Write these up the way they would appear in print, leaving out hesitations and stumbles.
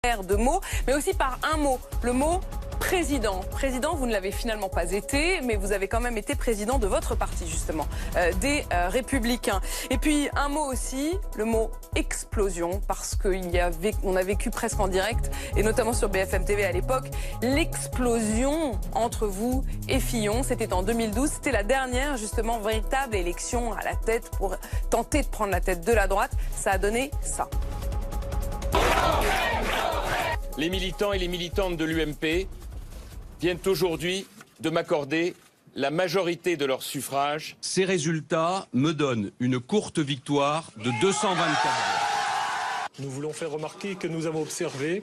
de mots, mais aussi par un mot, le mot président. Président, vous ne l'avez finalement pas été, mais vous avez quand même été président de votre parti, justement, des Républicains. Et puis, un mot aussi, le mot explosion, parce qu'on a vécu presque en direct, et notamment sur BFM TV à l'époque, l'explosion entre vous et Fillon. C'était en 2012, c'était la dernière, justement, véritable élection à la tête pour tenter de prendre la tête de la droite. Ça a donné ça. Les militants et les militantes de l'UMP viennent aujourd'hui de m'accorder la majorité de leurs suffrages. Ces résultats me donnent une courte victoire de 224. Nous voulons faire remarquer que nous avons observé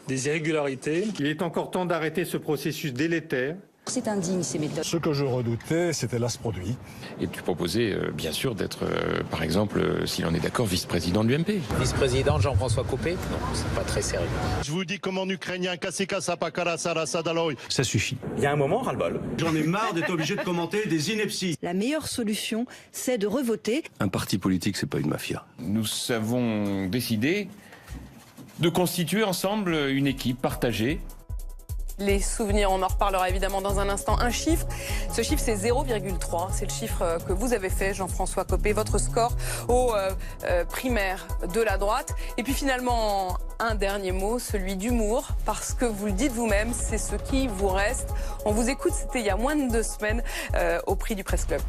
des irrégularités. Il est encore temps d'arrêter ce processus délétère. C'est indigne, ces méthodes. Ce que je redoutais, c'était l'as-produit. Et tu proposais, bien sûr, d'être, par exemple, s'il en est d'accord, vice-président de l'UMP. Vice-président Jean-François Copé? Non, c'est pas très sérieux. Je vous dis comme en ukrainien, Kasika-Sapakara-Sarasa-Daloy. Ça suffit. Il y a un moment, ras-le-bol. J'en ai marre d'être obligé de commenter des inepties. La meilleure solution, c'est de revoter. Un parti politique, c'est pas une mafia. Nous avons décidé de constituer ensemble une équipe partagée. Les souvenirs, on en reparlera évidemment dans un instant. Un chiffre, ce chiffre c'est 0,3. C'est le chiffre que vous avez fait, Jean-François Copé, votre score aux primaires de la droite. Et puis finalement, un dernier mot, celui d'humour, parce que vous le dites vous-même, c'est ce qui vous reste. On vous écoute, c'était il y a moins de 2 semaines au prix du Presse Club.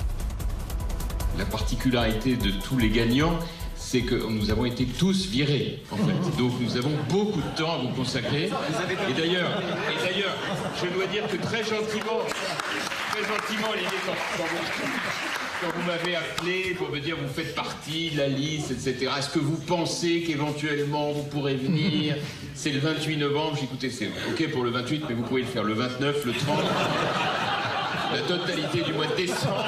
La particularité de tous les gagnants, c'est que nous avons été tous virés, en fait. Donc nous avons beaucoup de temps à vous consacrer. Et d'ailleurs, je dois dire que très gentiment, Olivier, quand vous m'avez appelé pour me dire vous faites partie de la liste, etc., est-ce que vous pensez qu'éventuellement vous pourrez venir? C'est le 28 novembre, j'ai écouté, c'est OK pour le 28, mais vous pouvez le faire le 29, le 30, la totalité du mois de décembre.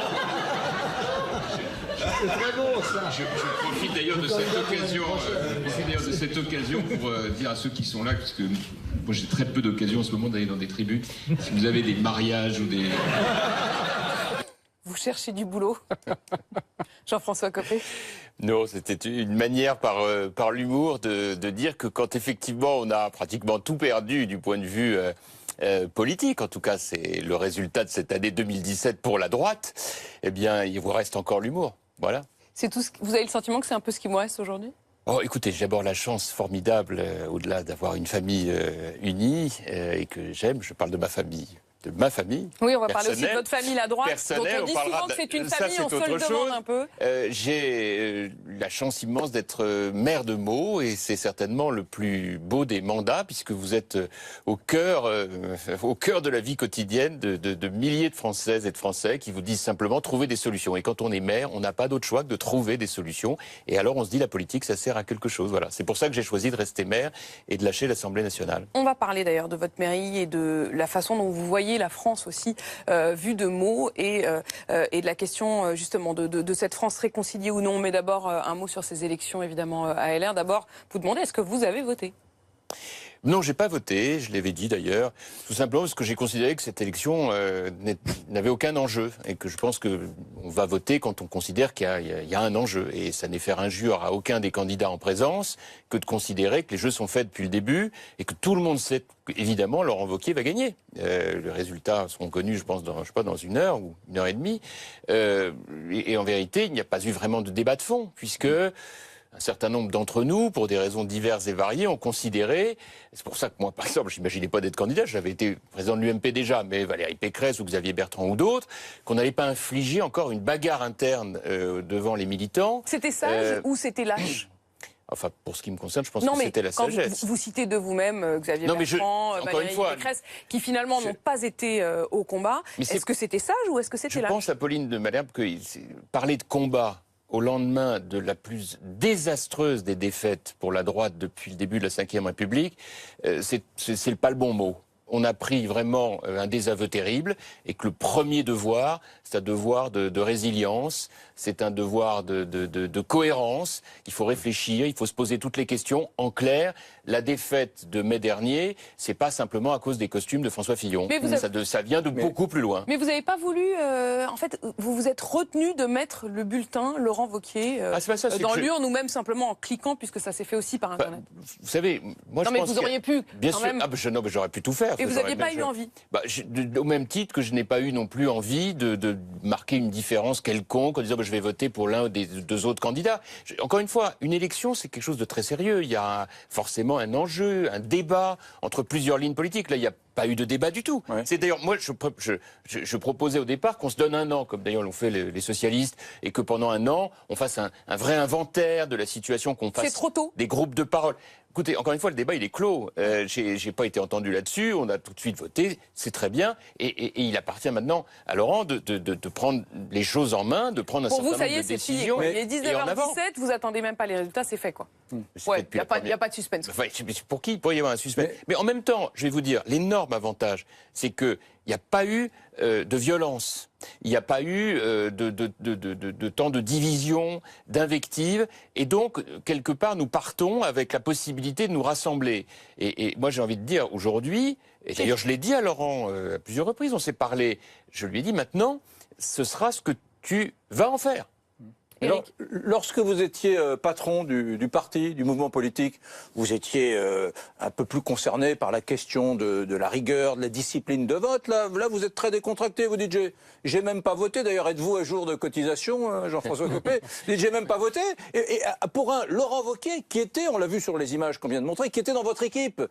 C'est très beau, ça. Je profite d'ailleurs de cette occasion, pour dire à ceux qui sont là, parce que moi j'ai très peu d'occasions en ce moment d'aller dans des tribus, si vous avez des mariages ou des... Vous cherchez du boulot, Jean-François Copé? Non, c'était une manière par l'humour de dire que quand effectivement on a pratiquement tout perdu du point de vue politique, en tout cas c'est le résultat de cette année 2017 pour la droite, eh bien il vous reste encore l'humour. Voilà. C'est tout vous avez le sentiment que c'est un peu ce qui vous reste aujourd'hui? Oh, écoutez, j'ai d'abord la chance formidable, au-delà d'avoir une famille unie et que j'aime, je parle de ma famille. Oui, on va parler aussi de votre famille, la droite, dont on dit souvent que c'est une famille, on se le demande un peu. J'ai la chance immense d'être maire de Meaux, et c'est certainement le plus beau des mandats, puisque vous êtes au cœur de la vie quotidienne de milliers de Françaises et de Français qui vous disent simplement trouver des solutions. Et quand on est maire, on n'a pas d'autre choix que de trouver des solutions. Et alors on se dit la politique, ça sert à quelque chose. Voilà. C'est pour ça que j'ai choisi de rester maire et de lâcher l'Assemblée nationale. On va parler d'ailleurs de votre mairie et de la façon dont vous voyez la France aussi, vue de Meaux, et de la question justement de cette France réconciliée ou non. Mais d'abord, un mot sur ces élections, évidemment, à LR. D'abord, vous demandez, est-ce que vous avez voté? Non, j'ai pas voté, je l'avais dit d'ailleurs, tout simplement parce que j'ai considéré que cette élection n'avait aucun enjeu, et que je pense qu'on va voter quand on considère qu'il y a un enjeu. Et ça n'est faire injure à aucun des candidats en présence que de considérer que les jeux sont faits depuis le début, et que tout le monde sait qu'évidemment Laurent Wauquiez va gagner. Les résultats seront connus, je pense, dans 1 heure ou 1h30. Et en vérité, il n'y a pas eu vraiment de débat de fond, puisque un certain nombre d'entre nous, pour des raisons diverses et variées, ont considéré, c'est pour ça que moi, par exemple, je n'imaginais pas d'être candidat, j'avais été président de l'UMP déjà, mais Valérie Pécresse ou Xavier Bertrand ou d'autres, qu'on n'allait pas infliger encore une bagarre interne devant les militants. C'était sage ou c'était lâche? Enfin, pour ce qui me concerne, je pense que c'était la sagesse. Vous citez de vous-même Xavier Bertrand, Valérie Pécresse, qui finalement n'ont pas été au combat. Est-ce que c'était sage ou est-ce que c'était lâche? Je pense à Pauline de Malherbe que parler de combat au lendemain de la plus désastreuse des défaites pour la droite depuis le début de la Ve République, c'est pas le bon mot. on a pris vraiment un désaveu terrible et que le premier devoir, c'est un devoir de résilience, c'est un devoir de cohérence. Il faut réfléchir, il faut se poser toutes les questions. En clair, la défaite de mai dernier, c'est pas simplement à cause des costumes de François Fillon. Ça vient de beaucoup plus loin. Mais vous n'avez pas voulu, en fait, vous vous êtes retenu de mettre le bulletin Laurent Wauquiez dans l'urne ou même simplement en cliquant, puisque ça s'est fait aussi par Internet. Vous savez, moi je pense... Non mais vous auriez pu, bien quand sûr, même... non, mais j'aurais pu tout faire. Et vous n'aviez pas eu envie? Au même titre que je n'ai pas eu non plus envie de marquer une différence quelconque en disant je vais voter pour l'un des deux autres candidats. Encore une fois, une élection, c'est quelque chose de très sérieux. Il y a forcément un enjeu, un débat entre plusieurs lignes politiques. Là, il n'y a pas eu de débat du tout. Ouais. C'est d'ailleurs, moi, je proposais au départ qu'on se donne un an, comme d'ailleurs l'ont fait les socialistes, et que pendant un an, on fasse un vrai inventaire de la situation, qu'on fasse trop tôt. Des groupes de parole. Écoutez, encore une fois, le débat, il est clos. J'ai pas été entendu là-dessus. On a tout de suite voté. C'est très bien. Et il appartient maintenant à Laurent de prendre les choses en main, de prendre un certain nombre de décisions. Il est 19h17, vous attendez même pas les résultats, c'est fait, quoi. Ouais, il n'y a pas de suspense. Enfin, pour qui il pourrait y avoir un suspense? Mais en même temps, je vais vous dire, l'énorme avantage, c'est qu'il n'y a pas eu de violence. Il n'y a pas eu de temps de division, d'invective. Et donc, quelque part, nous partons avec la possibilité de nous rassembler. Et moi, j'ai envie de dire, aujourd'hui, et d'ailleurs, je l'ai dit à Laurent à plusieurs reprises, on s'est parlé, je lui ai dit, maintenant, ce sera ce que tu vas en faire. Alors, lorsque vous étiez patron du parti, du mouvement politique, vous étiez un peu plus concerné par la question de la rigueur, de la discipline de vote. Là vous êtes très décontracté. Vous dites, j'ai même pas voté. D'ailleurs, êtes-vous à jour de cotisation, Jean-François Copé? Vous dites, j'ai même pas voté. Et pour un Laurent Wauquiez, qui était, on l'a vu sur les images qu'on vient de montrer, qui était dans votre équipe,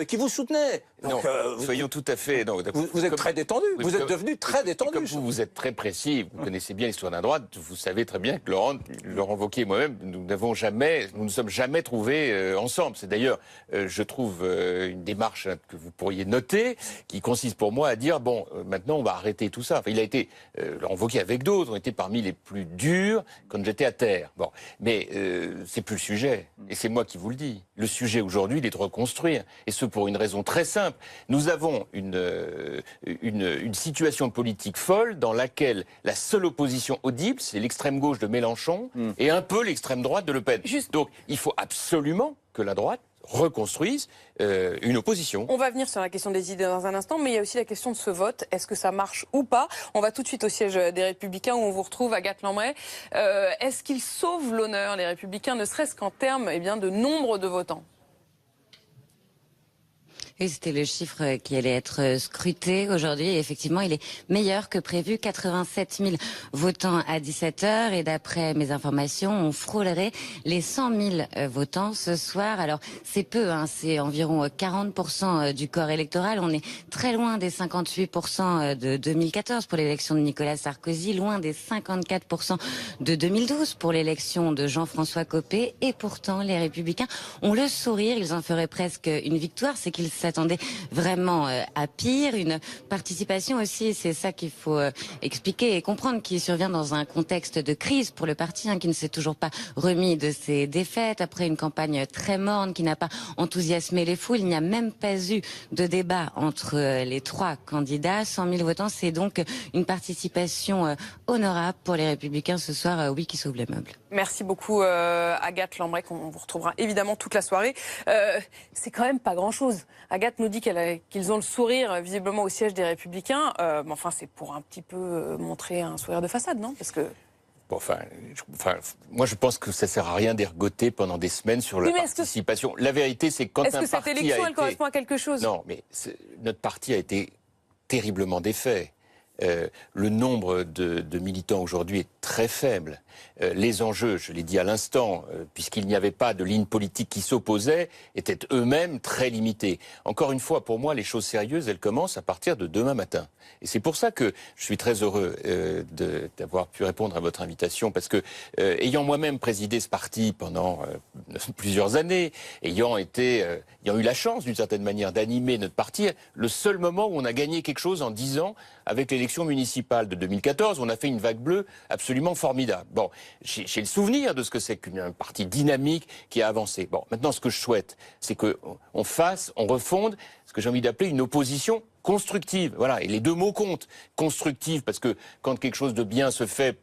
qui vous soutenait. Donc, soyons tout à fait... Non, vous êtes très détendu. Vous êtes devenu très détendu. Comme vous êtes très précis, vous connaissez bien l'histoire de la droite, vous savez très bien que Laurent Wauquiez et moi-même, nous ne nous sommes jamais trouvés ensemble. C'est d'ailleurs, je trouve, une démarche que vous pourriez noter, qui consiste pour moi à dire, maintenant on va arrêter tout ça. Enfin, il a été, Laurent Wauquiez avec d'autres, ont été parmi les plus durs quand j'étais à terre. Bon, mais c'est plus le sujet. Et c'est moi qui vous le dis. Le sujet aujourd'hui, il est de reconstruire. Et ce pour une raison très simple. Nous avons une situation politique folle dans laquelle la seule opposition audible, c'est l'extrême gauche de Mélenchon et un peu l'extrême droite de Le Pen. Donc, il faut absolument que la droite reconstruise une opposition. On va venir sur la question des idées dans un instant, mais il y a aussi la question de ce vote. Est-ce que ça marche ou pas? On va tout de suite au siège des Républicains où on vous retrouve, Agathe Lambray. Est-ce qu'ils sauvent l'honneur, les Républicains, ne serait-ce qu'en termes de nombre de votants? Oui, c'était le chiffre qui allait être scruté aujourd'hui. Et effectivement, il est meilleur que prévu. 87 000 votants à 17h. Et d'après mes informations, on frôlerait les 100 000 votants ce soir. Alors, c'est peu, c'est environ 40% du corps électoral. On est très loin des 58% de 2014 pour l'élection de Nicolas Sarkozy, loin des 54% de 2012 pour l'élection de Jean-François Copé. Et pourtant, les Républicains ont le sourire. Ils en feraient presque une victoire. C'est qu'ils s'attendait vraiment à pire. Une participation aussi, c'est ça qu'il faut expliquer et comprendre, qui survient dans un contexte de crise pour le parti, qui ne s'est toujours pas remis de ses défaites, après une campagne très morne qui n'a pas enthousiasmé les foules. Il n'y a même pas eu de débat entre les trois candidats. 100 000 votants, c'est donc une participation honorable pour les Républicains ce soir, oui, qui sauve les meubles. Merci beaucoup Agathe Lambray, qu'on vous retrouvera évidemment toute la soirée. C'est quand même pas grand-chose. Agathe nous dit qu'ils ont le sourire visiblement au siège des Républicains. Mais enfin, c'est pour un petit peu montrer un sourire de façade, non? Parce que... moi je pense que ça sert à rien d'ergoter pendant des semaines sur la participation. La vérité, c'est que quand un parti cette élection, elle correspond à quelque chose? Non, mais notre parti a été terriblement défait. Le nombre de militants aujourd'hui est très faible. Les enjeux, je l'ai dit à l'instant, puisqu'il n'y avait pas de ligne politique qui s'opposait, étaient eux-mêmes très limités. Encore une fois, pour moi, les choses sérieuses, elles commencent à partir de demain matin. Et c'est pour ça que je suis très heureux d'avoir pu répondre à votre invitation, parce que, ayant moi-même présidé ce parti pendant plusieurs années, ayant eu la chance, d'une certaine manière, d'animer notre parti, le seul moment où on a gagné quelque chose en 10 ans, avec l'élection élections municipales de 2014, on a fait une vague bleue absolument formidable. Bon, j'ai le souvenir de ce que c'est qu'un parti dynamique qui a avancé. Bon, maintenant, ce que je souhaite, c'est qu'on refonde ce que j'ai envie d'appeler une opposition constructive. Voilà, et les deux mots comptent. Constructive, parce que quand quelque chose de bien se fait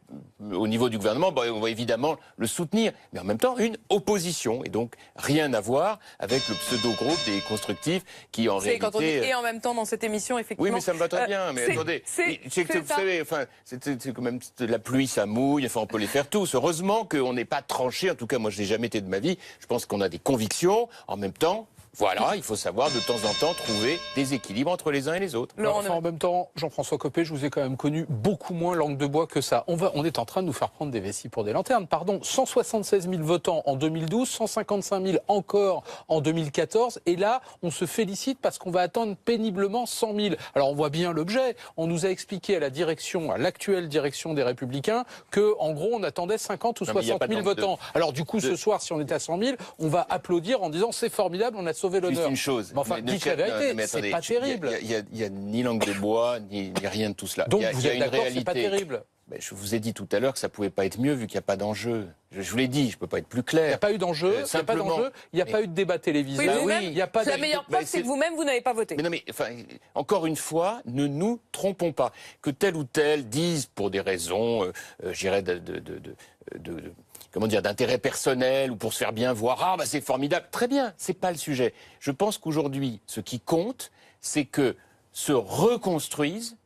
au niveau du gouvernement, on va évidemment le soutenir. Mais en même temps, une opposition. Et donc, rien à voir avec le pseudo-groupe des constructifs qui, en réalité... Quand on dit et en même temps dans cette émission, effectivement... Oui, mais ça me va très bien. Mais attendez, vous savez, enfin, c'est quand même de la pluie, ça mouille, enfin, on peut les faire tous. Heureusement qu'on n'est pas tranché. En tout cas, moi, je n'ai jamais été de ma vie. Je pense qu'on a des convictions. En même temps, voilà, il faut savoir de temps en temps trouver des équilibres entre les uns et les autres. En même temps, Jean-François Copé, je vous ai quand même connu beaucoup moins langue de bois que ça. On est en train de nous faire prendre des vessies pour des lanternes. Pardon, 176 000 votants en 2012, 155 000 encore en 2014. Et là, on se félicite parce qu'on va attendre péniblement 100 000. Alors on voit bien l'objet. On nous a expliqué à l'actuelle direction des Républicains, que en gros on attendait 50 ou 60 000 votants. Alors du coup, ce soir, si on était à 100 000, on va applaudir en disant c'est formidable, on a sauvé l'honneur. Juste une chose. Mais enfin, dites la vérité, c'est pas terrible. Il n'y a ni langue de bois, ni rien de tout cela. Donc il vous y a êtes une d'accord, réalité. c'est pas terrible. Ben, je vous ai dit tout à l'heure que ça pouvait pas être mieux vu qu'il n'y a pas d'enjeu. Je vous l'ai dit, je peux pas être plus clair. Il n'y a pas eu d'enjeu, il n'y a pas eu de débat télévisé. Oui, il y a pas la meilleure preuve, c'est que vous-même, vous n'avez pas voté. Mais non, mais enfin, encore une fois, ne nous trompons pas. Que tel ou tel dise pour des raisons, je dirais, comment dire, d'intérêt personnel ou pour se faire bien voir, c'est formidable. Très bien, c'est pas le sujet. Je pense qu'aujourd'hui, ce qui compte, c'est que se reconstruise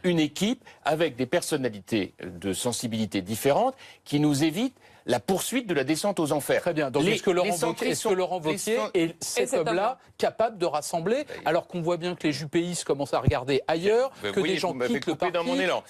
une équipe avec des personnalités de sensibilités différentes qui nous évitent la poursuite de la descente aux enfers. Très bien. Donc est-ce que Laurent Wauquiez est cet homme-là capable de rassembler, alors qu'on voit bien que les jupéistes commencent à regarder ailleurs, que des gens quittent le parti,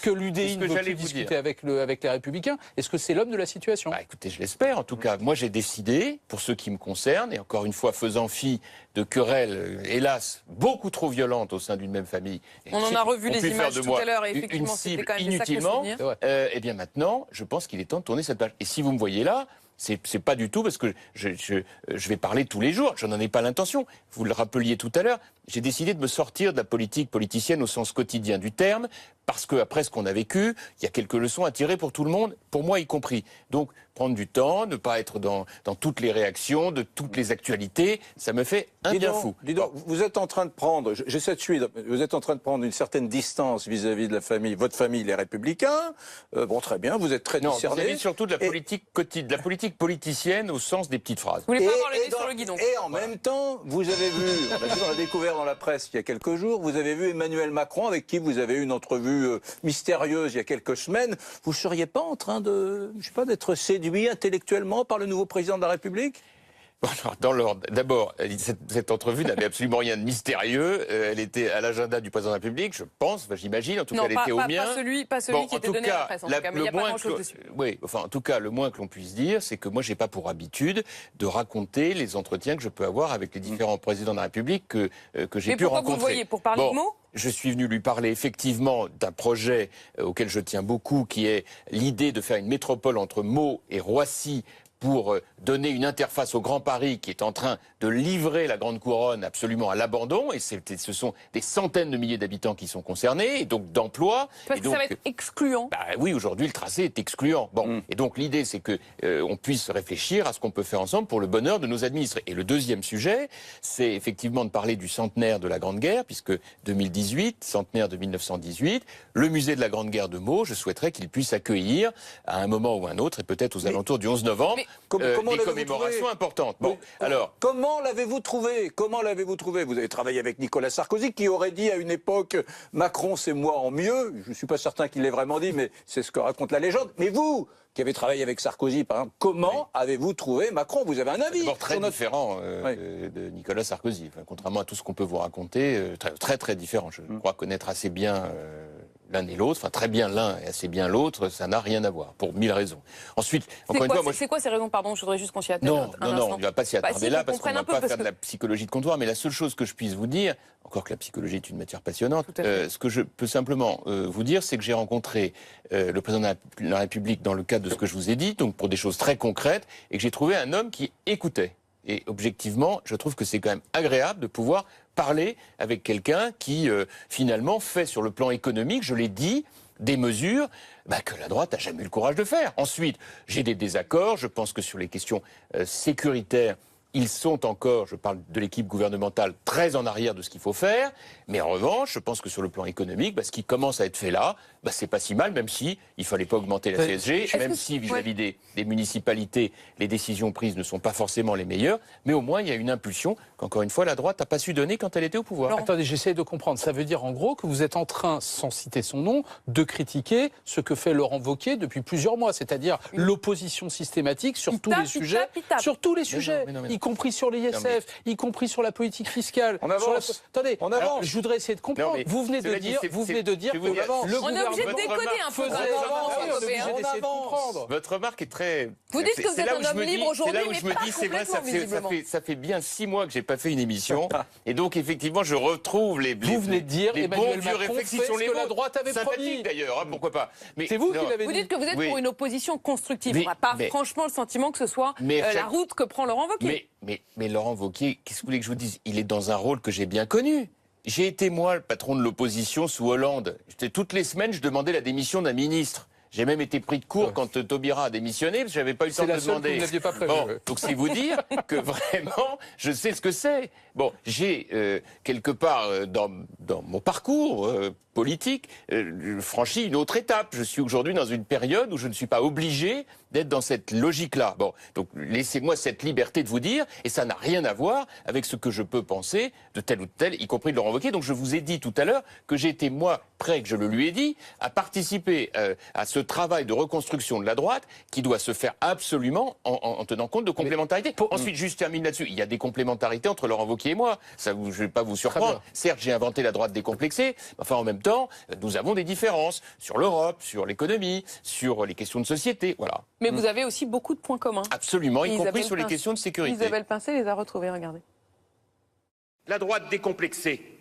que l'UDI ne veut plus discuter avec les Républicains? Est-ce que c'est l'homme de la situation? Écoutez, je l'espère. En tout cas, moi j'ai décidé, pour ce qui me concerne, et encore une fois faisant fi de querelles, hélas, beaucoup trop violentes au sein d'une même famille. On en a revu les images tout à l'heure, et effectivement, c'était quand même des sacrés souvenirs. Eh bien maintenant, je pense qu'il est temps de tourner cette page. Et si vous me voyez là, c'est pas du tout parce que je vais parler tous les jours, je n'en ai pas l'intention. Vous le rappeliez tout à l'heure, j'ai décidé de me sortir de la politique politicienne au sens quotidien du terme, parce qu'après ce qu'on a vécu, il y a quelques leçons à tirer pour tout le monde, pour moi y compris. Donc, prendre du temps, ne pas être dans toutes les réactions, de toutes les actualités, ça me fait un bien fou. Dis donc, vous êtes en train de prendre, j'essaie de suivre, vous êtes en train de prendre une certaine distance vis-à-vis de la famille, votre famille, les Républicains. Bon, très bien, vous êtes très discerné. Vis-à-vis surtout de la politique quotidienne, de la politique politicienne au sens des petites phrases. Vous voulez pas avoir le nez sur le guidon. Et en même temps, vous avez vu, on a découvert dans la presse il y a quelques jours, vous avez vu Emmanuel Macron, avec qui vous avez eu une entrevue mystérieuse il y a quelques semaines. Vous ne seriez pas en train de, je sais pas, d'être séduit intellectuellement par le nouveau président de la République? D'abord, cette entrevue n'avait absolument rien de mystérieux. Elle était à l'agenda du président de la République, je pense, j'imagine. En tout cas, elle était au mien. Pas celui qui était donné à la presse. En tout cas, mais il n'y a pas grand-chose dessus. Oui, enfin, en tout cas, le moins que l'on puisse dire, c'est que moi, j'ai pas pour habitude de raconter les entretiens que je peux avoir avec les différents présidents de la République que j'ai pu rencontrer. Mais pourquoi vous le voyez? Pour parler de mots? Je suis venu lui parler effectivement d'un projet auquel je tiens beaucoup, qui est l'idée de faire une métropole entre Meaux et Roissy, pour donner une interface au Grand Paris qui est en train de livrer la Grande Couronne absolument à l'abandon. Et ce sont des centaines de milliers d'habitants qui sont concernés, et donc d'emplois. Parce que ça va être excluant. Oui, aujourd'hui, le tracé est excluant. Bon, et donc l'idée, c'est que on puisse réfléchir à ce qu'on peut faire ensemble pour le bonheur de nos administrés. Et le deuxième sujet, c'est effectivement de parler du centenaire de la Grande Guerre, puisque 2018, centenaire de 1918, le musée de la Grande Guerre de Meaux, je souhaiterais qu'il puisse accueillir à un moment ou un autre, et peut-être aux alentours du 11 novembre, des commémorations importantes. Bon, alors, comment l'avez-vous trouvé? Comment l'avez-vous trouvé? Vous avez travaillé avec Nicolas Sarkozy, qui aurait dit à une époque « Macron, c'est moi en mieux ». Je ne suis pas certain qu'il l'ait vraiment dit, mais c'est ce que raconte la légende. Mais vous, qui avez travaillé avec Sarkozy, par exemple, comment avez-vous trouvé Macron? Vous avez un avis? C'est très différent de Nicolas Sarkozy. Enfin, contrairement à tout ce qu'on peut vous raconter, très très différent. Je crois connaître assez bien l'un et l'autre, enfin très bien l'un et assez bien l'autre, ça n'a rien à voir, pour 1000 raisons. Ensuite, encore une fois, c'est quoi ces raisons? Pardon, je voudrais juste qu'on s'y attarde. Non, on ne va pas s'y attarder là, parce qu'on ne va pas faire de la psychologie de comptoir, mais la seule chose que je puisse vous dire, encore que la psychologie est une matière passionnante, ce que je peux simplement vous dire, c'est que j'ai rencontré le président de la République dans le cadre de ce que je vous ai dit, donc pour des choses très concrètes, et que j'ai trouvé un homme qui écoutait. Et objectivement, je trouve que c'est quand même agréable de pouvoir parler avec quelqu'un qui, finalement, fait sur le plan économique, je l'ai dit, des mesures que la droite n'a jamais eu le courage de faire. Ensuite, j'ai des désaccords. Je pense que sur les questions sécuritaires, ils sont encore, je parle de l'équipe gouvernementale, très en arrière de ce qu'il faut faire. Mais en revanche, je pense que sur le plan économique, ce qui commence à être fait là, c'est pas si mal, même si il fallait pas augmenter la CSG, même si vis-à-vis des municipalités, les décisions prises ne sont pas forcément les meilleures. Mais au moins, il y a une impulsion qu'encore une fois, la droite n'a pas su donner quand elle était au pouvoir. Attendez, j'essaie de comprendre. Ça veut dire en gros que vous êtes en train, sans citer son nom, de critiquer ce que fait Laurent Wauquiez depuis plusieurs mois, c'est-à-dire l'opposition systématique sur tous les sujets, y compris sur l'ISF, y compris sur la politique fiscale. On avance. Attendez, on avance. Je voudrais essayer de comprendre. Vous venez de dire, que le on est obligé de décoder un peu. Votre remarque est très... Vous dites que vous êtes un homme libre aujourd'hui, mais pas complètement, ça fait bien 6 mois que j'ai pas fait une émission, et donc effectivement je retrouve les vous venez de dire les Emmanuel bons vieux Macron réflexes fait sont les ce que la bons. droite avait promis. Sympathique d'ailleurs, pourquoi pas. C'est vous qui l'avez dit. Vous dites que vous êtes pour une opposition constructive. On n'a pas franchement le sentiment que ce soit la route que prend Laurent Wauquiez. Mais Laurent Wauquiez, qu'est-ce que vous voulez que je vous dise? Il est dans un rôle que j'ai bien connu. J'ai été, moi, le patron de l'opposition sous Hollande. Toutes les semaines, je demandais la démission d'un ministre. J'ai même été pris de court quand Taubira a démissionné, parce que je n'avais pas eu le temps de le demander. Vous pas prévu. Donc c'est vous dire que vraiment, je sais ce que c'est. Bon, j'ai quelque part dans mon parcours politique franchi une autre étape. Je suis aujourd'hui dans une période où je ne suis pas obligé d'être dans cette logique-là. Bon, donc laissez-moi cette liberté de vous dire, et ça n'a rien à voir avec ce que je peux penser de tel ou tel, y compris de Laurent Wauquiez. Donc je vous ai dit tout à l'heure que j'étais, moi, prêt, que je le lui ai dit, à participer à ce travail de reconstruction de la droite qui doit se faire absolument en tenant compte de complémentarité. Ensuite, juste termine là-dessus, il y a des complémentarités entre Laurent Wauquiez et moi. Ça, je ne vais pas vous surprendre. Certes, j'ai inventé la droite décomplexée, enfin en même temps, nous avons des différences sur l'Europe, sur l'économie, sur les questions de société, voilà. Mais vous avez aussi beaucoup de points communs. Absolument, y compris sur les questions de sécurité. Isabelle Pincé les a retrouvés, regardez. La droite décomplexée.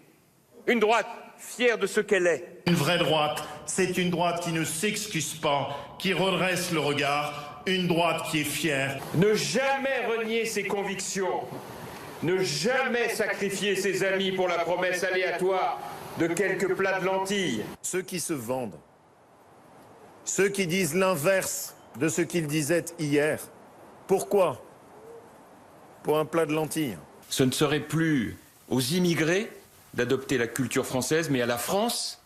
Une droite fière de ce qu'elle est. Une vraie droite, c'est une droite qui ne s'excuse pas, qui redresse le regard, une droite qui est fière. Ne jamais renier ses convictions. Ne jamais sacrifier ses amis pour la promesse aléatoire de quelques plats de lentilles. Ceux qui se vendent, ceux qui disent l'inverse de ce qu'ils disaient hier. Pourquoi? Pour un plat de lentilles. Ce ne serait plus aux immigrés d'adopter la culture française, mais à la France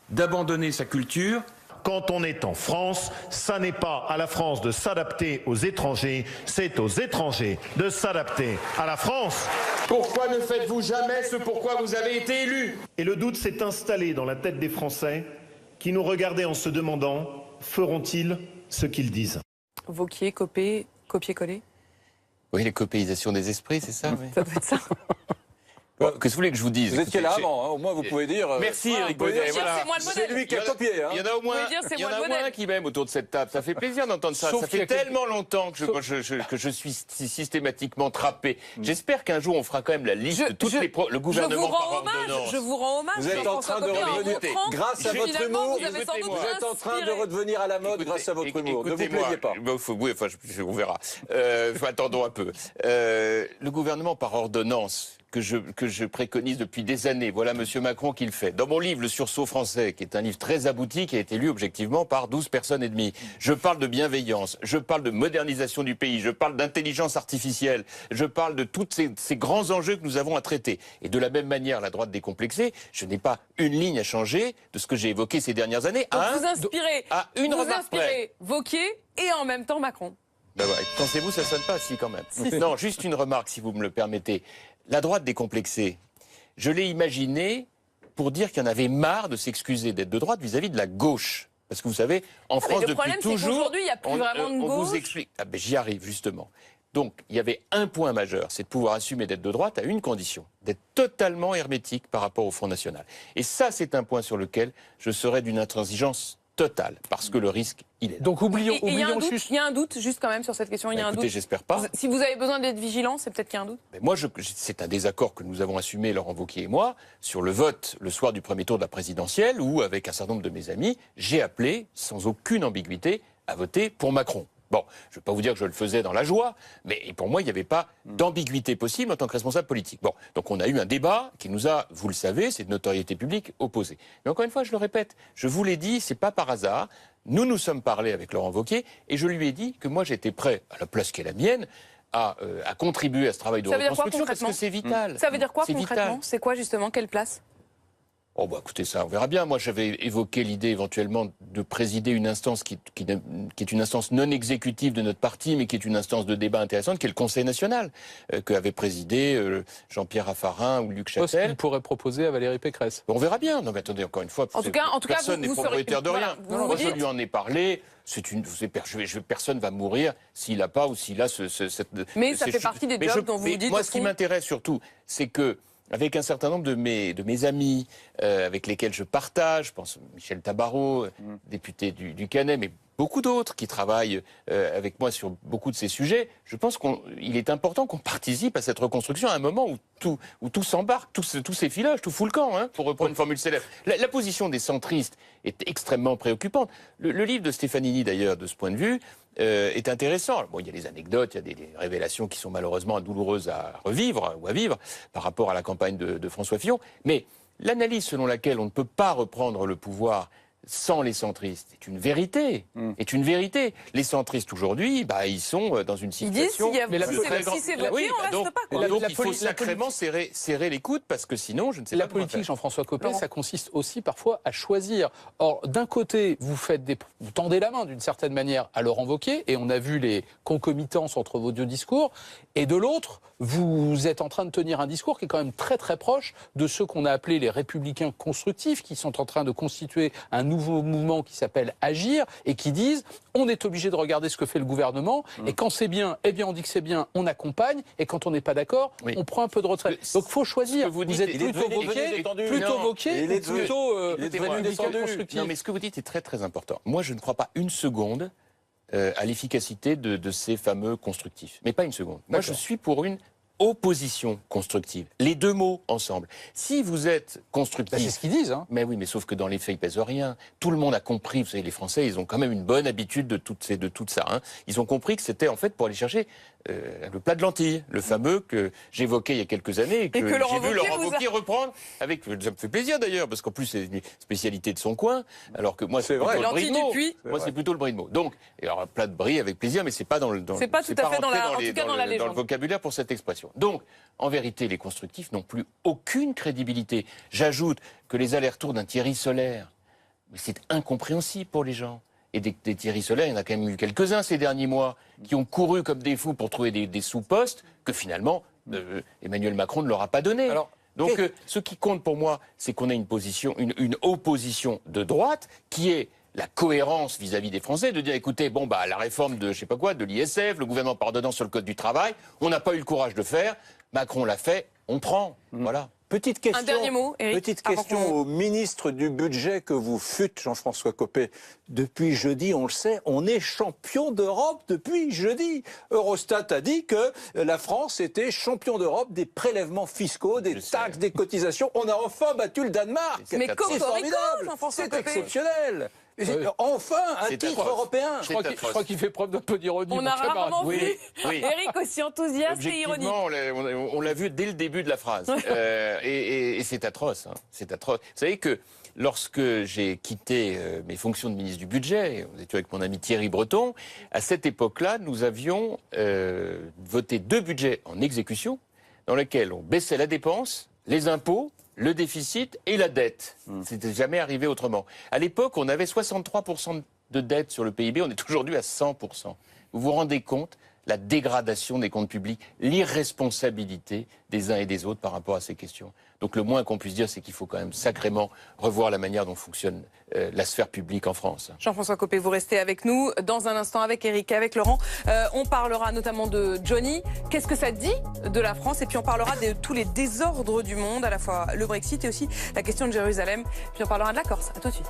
d'abandonner sa culture. Quand on est en France, ça n'est pas à la France de s'adapter aux étrangers, c'est aux étrangers de s'adapter à la France. Pourquoi ne faites-vous jamais ce pourquoi vous avez été élu? Et le doute s'est installé dans la tête des Français qui nous regardaient en se demandant, feront-ils ce qu'ils disent? Wauquiez, copier-coller. Oui, les copéisations des esprits, c'est ça? Oui. Ça doit être ça. Qu'est-ce que vous voulez que je vous dise? Vous étiez là avant, au moins vous pouvez dire... Merci Eric Baudet. Voilà. C'est lui qui a copié. Il y en a au moins, un qui m'aime autour de cette table. Ça fait plaisir d'entendre ça. Ça fait tellement longtemps que je suis systématiquement trappé. J'espère qu'un jour on fera quand même la liste de toutes le gouvernement par ordonnance. Je vous rends hommage. Vous êtes en train de revenir, grâce à votre humour, vous êtes en train de redevenir à la mode grâce à votre humour. Ne vous plaignez pas. Oui, enfin, on verra. Attendons un peu. Le gouvernement par ordonnance que je préconise depuis des années. Voilà M. Macron qui le fait. Dans mon livre, Le Sursaut français, qui est un livre très abouti, qui a été lu objectivement par 12 personnes et demie, je parle de bienveillance, je parle de modernisation du pays, je parle d'intelligence artificielle, je parle de tous ces grands enjeux que nous avons à traiter. Et de la même manière, la droite décomplexée, je n'ai pas une ligne à changer de ce que j'ai évoqué ces dernières années. Donc vous inspirez Wauquiez et en même temps Macron. Ben ouais, pensez-vous, ça sonne pas si quand même. Non, juste une remarque, si vous me le permettez. La droite décomplexée, je l'ai imaginée pour dire qu'il y en avait marre de s'excuser d'être de droite vis-à-vis de la gauche. Parce que vous savez, en France, depuis toujours, aujourd'hui, il n'y a plus vraiment de gauche. On vous explique. Ah ben, j'y arrive, justement. Donc, il y avait un point majeur, c'est de pouvoir assumer d'être de droite à une condition, d'être totalement hermétique par rapport au Front National. Et ça, c'est un point sur lequel je serais d'une intransigeance totale, parce que le risque, il est là. Donc oublions il y a un doute juste quand même sur cette question. Il y a un doute. Écoutez, j'espère pas. Si vous avez besoin d'être vigilant, c'est peut-être qu'il y a un doute. Mais moi, c'est un désaccord que nous avons assumé, Laurent Wauquiez et moi, sur le vote le soir du premier tour de la présidentielle, où, avec un certain nombre de mes amis, j'ai appelé, sans aucune ambiguïté, à voter pour Macron. Bon, je ne vais pas vous dire que je le faisais dans la joie, mais pour moi, il n'y avait pas d'ambiguïté possible en tant que responsable politique. Bon, donc on a eu un débat qui nous a, vous le savez, c'est de notoriété publique opposée. Mais encore une fois, je le répète, je vous l'ai dit, c'est pas par hasard. Nous nous sommes parlé avec Laurent Wauquiez et je lui ai dit que moi j'étais prêt, à la place qui est la mienne, à contribuer à ce travail de reconstruction parce que c'est vital. Ça veut dire quoi C'est concrètement? vital. C'est quoi justement? Quelle place? Oh bah écoutez ça, on verra bien. Moi j'avais évoqué l'idée éventuellement de présider une instance qui est une instance non exécutive de notre parti, mais qui est une instance de débat intéressante, qui est le Conseil national, qu'avait présidé Jean-Pierre Raffarin ou Luc Châtel. Ce qu'il pourrait proposer à Valérie Pécresse. On verra bien. Non mais attendez, encore une fois, En tout cas, personne n'est propriétaire de rien. Voilà, Moi je lui en ai parlé. Personne va mourir s'il n'a pas ou s'il a cette... Mais ça fait partie des jobs dont vous dites... Moi ce qui m'intéresse surtout, c'est que avec un certain nombre de mes amis avec lesquels je partage, je pense Michel Tabarot, député du Canet, mais beaucoup d'autres qui travaillent avec moi sur beaucoup de ces sujets, je pense qu'il est important qu'on participe à cette reconstruction à un moment où tout s'embarque, tout s'effiloche, tout fout le camp, hein, pour reprendre une formule célèbre. La position des centristes est extrêmement préoccupante. Le livre de Stefanini, d'ailleurs, de ce point de vue, est intéressant. Bon, il y a des anecdotes, il y a des révélations qui sont malheureusement douloureuses à revivre ou à vivre par rapport à la campagne de François Fillon. Mais l'analyse selon laquelle on ne peut pas reprendre le pouvoir sans les centristes est une vérité. Est une vérité. Les centristes aujourd'hui, ils sont dans une situation. Ils disent si c'est voté, on reste pas. Donc il faut sacrément serrer les coudes parce que sinon, je ne sais pas. La politique, Jean-François Copé, ça consiste aussi parfois à choisir. Or, d'un côté, vous tendez la main d'une certaine manière à Laurent Wauquiez, et on a vu les concomitances entre vos deux discours, et de l'autre, vous êtes en train de tenir un discours qui est quand même très très proche de ceux qu'on a appelés les républicains constructifs, qui sont en train de constituer un nouveau mouvement qui s'appelle Agir, et qui disent on est obligé de regarder ce que fait le gouvernement, et quand c'est bien, eh bien on dit que c'est bien, on accompagne, et quand on n'est pas d'accord, on prend un peu de retrait. Donc il faut choisir. Vous êtes plutôt Wauquiez, plutôt constructif. Non, mais ce que vous dites est très très important. Moi, je ne crois pas une seconde à l'efficacité de ces fameux constructifs. Mais pas une seconde. Moi, je suis pour une opposition constructive. Les deux mots ensemble. Si vous êtes constructif... c'est ce qu'ils disent. Mais oui, mais sauf que dans les faits, ils pèsent rien. Tout le monde a compris, vous savez, les Français, ils ont quand même une bonne habitude de tout ça. Hein. Ils ont compris que c'était en fait pour aller chercher le plat de lentilles, le fameux que j'évoquais il y a quelques années et que j'ai vu Laurent Wauquiez reprendre avec... Ça me fait plaisir d'ailleurs, parce qu'en plus c'est une spécialité de son coin, alors que moi c'est plutôt le brie de Meaux. Moi c'est plutôt le brie de Meaux. Donc, alors, un plat de brie avec plaisir, mais c'est pas dans le... C'est pas tout à fait dans la légende. Dans le vocabulaire pour cette expression. Donc, en vérité, les constructifs n'ont plus aucune crédibilité. J'ajoute que les allers-retours d'un Thierry Solaire, mais c'est incompréhensible pour les gens. Et des Thierry Solaire, il y en a quand même eu quelques-uns ces derniers mois qui ont couru comme des fous pour trouver des sous-postes que finalement Emmanuel Macron ne leur a pas donné. Donc ce qui compte pour moi, c'est qu'on a une opposition de droite qui est la cohérence vis-à-vis des Français, de dire écoutez, la réforme de je sais pas quoi, de l'ISF, le gouvernement par ordonnance sur le code du travail, on n'a pas eu le courage de faire, Macron l'a fait, on prend. Voilà. Petite question, un dernier mot, Éric, petite question au ministre du Budget que vous fûtes, Jean-François Copé. Depuis jeudi, on le sait, on est champion d'Europe depuis jeudi. Eurostat a dit que la France était champion d'Europe des prélèvements fiscaux, des taxes, des cotisations. On a enfin battu le Danemark. Mais c'est formidable, c'est exceptionnel. Enfin, un titre européen. Je crois qu'il fait preuve d'un peu d'ironie. On a rarement vu Éric aussi enthousiaste et ironique. On l'a vu dès le début de la phrase. Et c'est atroce. Hein. C'est atroce. Vous savez que lorsque j'ai quitté mes fonctions de ministre du Budget, nous étions avec mon ami Thierry Breton, à cette époque-là, nous avions voté 2 budgets en exécution, dans lesquels on baissait la dépense, les impôts, le déficit et la dette. C'était jamais arrivé autrement. À l'époque, on avait 63% de dette sur le PIB, on est aujourd'hui à 100%. Vous vous rendez compte la dégradation des comptes publics, l'irresponsabilité des uns et des autres par rapport à ces questions. Donc le moins qu'on puisse dire, c'est qu'il faut quand même sacrément revoir la manière dont fonctionne la sphère publique en France. Jean-François Copé, vous restez avec nous. Dans un instant, avec Éric, avec Laurent, on parlera notamment de Johnny. Qu'est-ce que ça dit de la France? Et puis on parlera de tous les désordres du monde, à la fois le Brexit et aussi la question de Jérusalem. Puis on parlera de la Corse. À tout de suite.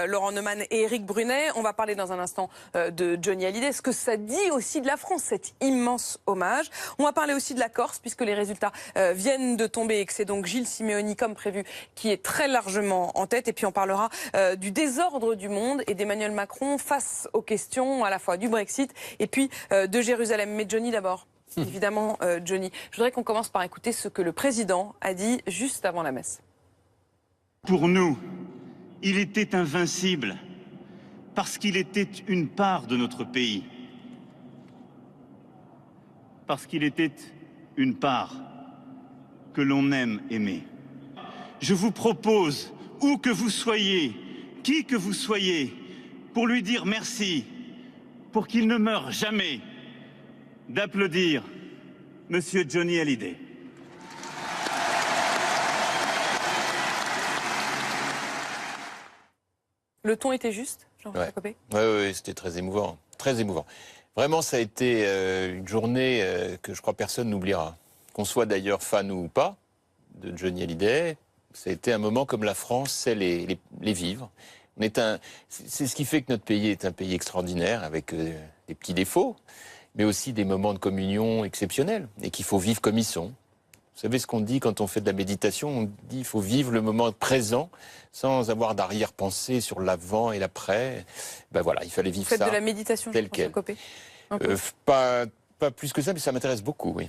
Laurent Neumann et Éric Brunet. On va parler dans un instant de Johnny Hallyday. Ce que ça dit aussi de la France, cet immense hommage. On va parler aussi de la Corse, puisque les résultats viennent de tomber et que c'est donc Gilles Simeoni, comme prévu, qui est très largement en tête. Et puis on parlera du désordre du monde et d'Emmanuel Macron face aux questions à la fois du Brexit et puis de Jérusalem. Mais Johnny d'abord. Évidemment, Johnny. Je voudrais qu'on commence par écouter ce que le président a dit juste avant la messe. Pour nous, il était invincible parce qu'il était une part de notre pays. Parce qu'il était une part que l'on aime aimer. Je vous propose, où que vous soyez, qui que vous soyez, pour lui dire merci, pour qu'il ne meure jamais, d'applaudir Monsieur Johnny Hallyday. Le ton était juste, Jean-François Copé ? Oui, c'était très émouvant. Très émouvant. Vraiment, ça a été une journée que je crois personne n'oubliera. Qu'on soit d'ailleurs fan ou pas de Johnny Hallyday, ça a été un moment comme la France sait les vivre. C'est ce qui fait que notre pays est un pays extraordinaire, avec des petits défauts, mais aussi des moments de communion exceptionnels, et qu'il faut vivre comme ils sont. Vous savez ce qu'on dit quand on fait de la méditation? On dit qu'il faut vivre le moment présent, sans avoir d'arrière-pensée sur l'avant et l'après. Ben voilà, il fallait vivre ça. Faites de la méditation, tel quel. Copé. Pas plus que ça, mais ça m'intéresse beaucoup, oui.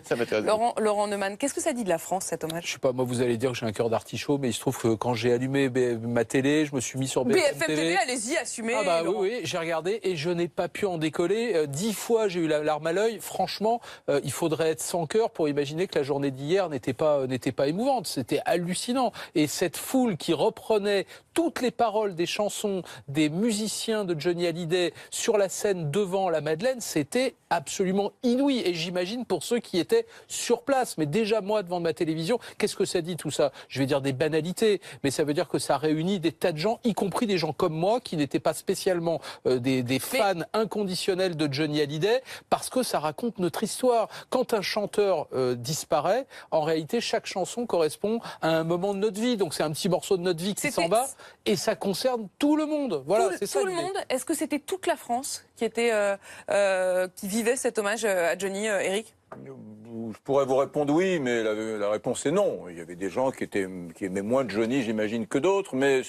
Ça m'intéresse beaucoup. Laurent Neumann, qu'est-ce que ça dit de la France, cet hommage? Je sais pas, moi vous allez dire que j'ai un cœur d'artichaut, mais il se trouve que quand j'ai allumé ma télé, je me suis mis sur BFM TV. Allez-y, assumez. Ah bah oui, j'ai regardé et je n'ai pas pu en décoller. 10 fois j'ai eu la larme à l'œil. Franchement, il faudrait être sans cœur pour imaginer que la journée d'hier n'était pas émouvante. C'était hallucinant. Et cette foule qui reprenait toutes les paroles des chansons des musiciens de Johnny Hallyday sur la scène devant la Madeleine, c'était absolument inouï. Et j'imagine pour ceux qui étaient sur place. Mais déjà, moi, devant ma télévision, qu'est-ce que ça dit tout ça? Je vais dire des banalités, mais ça veut dire que ça réunit des tas de gens, y compris des gens comme moi, qui n'étaient pas spécialement des fans inconditionnels de Johnny Hallyday, parce que ça raconte notre histoire. Quand un chanteur disparaît, en réalité, chaque chanson correspond à un moment de notre vie. Donc c'est un petit morceau de notre vie qui s'en va, et ça concerne tout le monde. Voilà, c'est ça. Tout le monde. Est-ce que c'était toute la France qui vivait cet hommage à Johnny, Éric? Je pourrais vous répondre oui, mais la réponse est non. Il y avait des gens qui aimaient moins Johnny, j'imagine, que d'autres, mais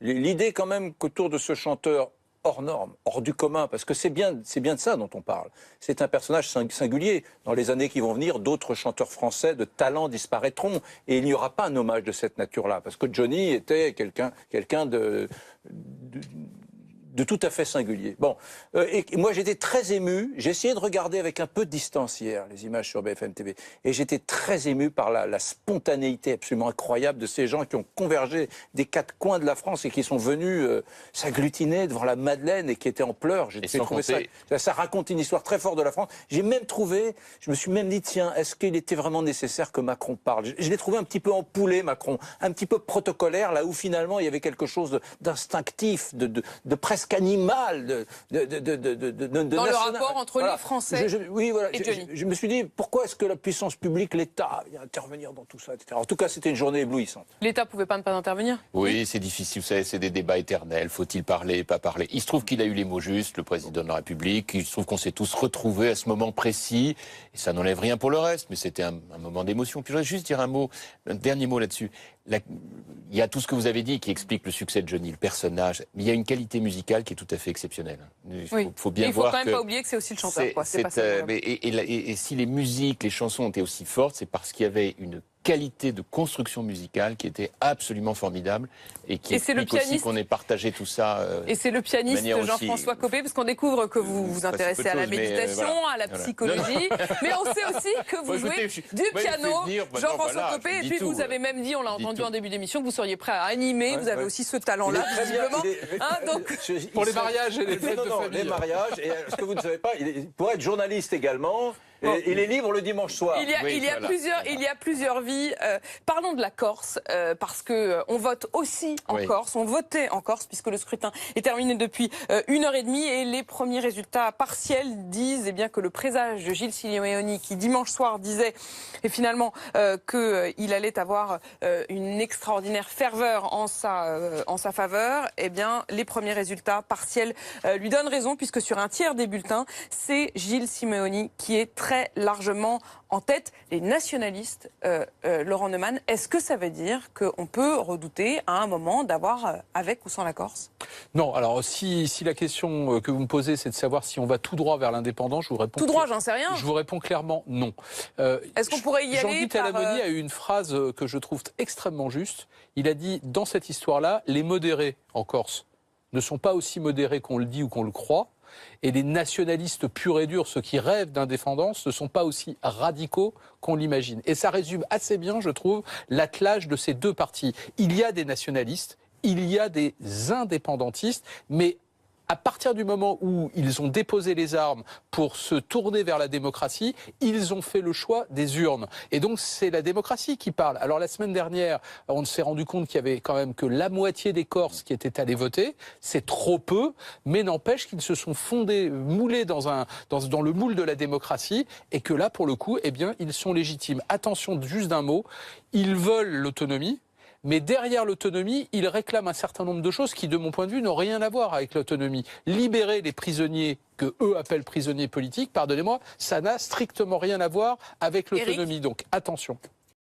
l'idée quand même qu'autour de ce chanteur hors norme, hors du commun, parce que c'est bien de ça dont on parle. C'est un personnage singulier. Dans les années qui vont venir, d'autres chanteurs français de talent disparaîtront, et il n'y aura pas un hommage de cette nature-là, parce que Johnny était quelqu'un de tout à fait singulier. Bon, et moi j'étais très ému, j'ai essayé de regarder avec un peu de distance hier les images sur BFM TV, et j'étais très ému par la spontanéité absolument incroyable de ces gens qui ont convergé des quatre coins de la France et qui sont venus s'agglutiner devant la Madeleine et qui étaient en pleurs. J'ai trouvé ça raconte une histoire très forte de la France. Je me suis même dit, tiens, est-ce qu'il était vraiment nécessaire que Macron parle? Je l'ai trouvé un petit peu empoulé, Macron, un petit peu protocolaire, là où finalement il y avait quelque chose d'instinctif, de presque animal, dans le rapport entre les Français et Johnny. Je me suis dit, pourquoi est-ce que la puissance publique, l'État, vient intervenir dans tout ça, etc. En tout cas, c'était une journée éblouissante. L'État pouvait pas ne pas intervenir? Oui, c'est difficile, vous savez, c'est des débats éternels. Faut-il parler, pas parler? Il se trouve qu'il a eu les mots justes, le président de la République. Il se trouve qu'on s'est tous retrouvés à ce moment précis. Et ça n'enlève rien pour le reste, mais c'était un moment d'émotion. Puis je voudrais juste dire un dernier mot là-dessus. Il y a tout ce que vous avez dit qui explique le succès de Johnny, le personnage. Mais il y a une qualité musicale qui est tout à fait exceptionnelle. Il faut bien voir. Il faut quand même pas oublier que c'est aussi le chanteur. Et si les musiques, les chansons étaient aussi fortes, c'est parce qu'il y avait une qualité de construction musicale qui était absolument formidable et qui explique aussi qu'on ait partagé tout ça. Et c'est le pianiste Jean-François Copé, parce qu'on découvre que vous vous intéressez à la méditation, à la psychologie, mais on sait aussi que vous jouez du piano, Jean-François Copé, et puis vous avez même dit, on l'a entendu en début d'émission, que vous seriez prêt à animer, vous avez aussi ce talent-là, visiblement. Pour les mariages et les fêtes de famille. Les mariages, et ce que vous ne savez pas, pour être journaliste également, Et il est libre le dimanche soir. Il y a plusieurs vies. Parlons de la Corse, parce que on vote aussi en Corse, on votait en Corse, puisque le scrutin est terminé depuis 1h30 et les premiers résultats partiels disent que le présage de Gilles Simeoni, qui dimanche soir disait et finalement qu'il allait avoir une extraordinaire ferveur en sa faveur, les premiers résultats partiels lui donnent raison, puisque sur un tiers des bulletins, c'est Gilles Simeoni qui est très largement en tête. Les nationalistes, Laurent Neumann, est-ce que ça veut dire qu'on peut redouter à un moment d'avoir avec ou sans la Corse? Non, alors si la question que vous me posez, c'est de savoir si on va tout droit vers l'indépendance, je vous réponds... Tout droit, j'en sais rien. Je vous réponds clairement non. Est-ce qu'on pourrait y aller Jean-Guy Talamoni a eu une phrase que je trouve extrêmement juste. Il a dit, dans cette histoire-là, les modérés en Corse ne sont pas aussi modérés qu'on le dit ou qu'on le croit. Et les nationalistes purs et durs, ceux qui rêvent d'indépendance, ne sont pas aussi radicaux qu'on l'imagine. Et ça résume assez bien, je trouve, l'attelage de ces deux partis. Il y a des nationalistes, il y a des indépendantistes, mais à partir du moment où ils ont déposé les armes pour se tourner vers la démocratie, ils ont fait le choix des urnes. Et donc c'est la démocratie qui parle. Alors la semaine dernière, on s'est rendu compte qu'il y avait quand même que la moitié des Corses qui étaient allés voter. C'est trop peu, mais n'empêche qu'ils se sont moulés dans le moule de la démocratie et que là, pour le coup, ils sont légitimes. Attention, juste d'un mot, ils veulent l'autonomie. Mais derrière l'autonomie, ils réclament un certain nombre de choses qui, de mon point de vue, n'ont rien à voir avec l'autonomie. Libérer les prisonniers que eux appellent prisonniers politiques, pardonnez-moi, ça n'a strictement rien à voir avec l'autonomie. Donc attention.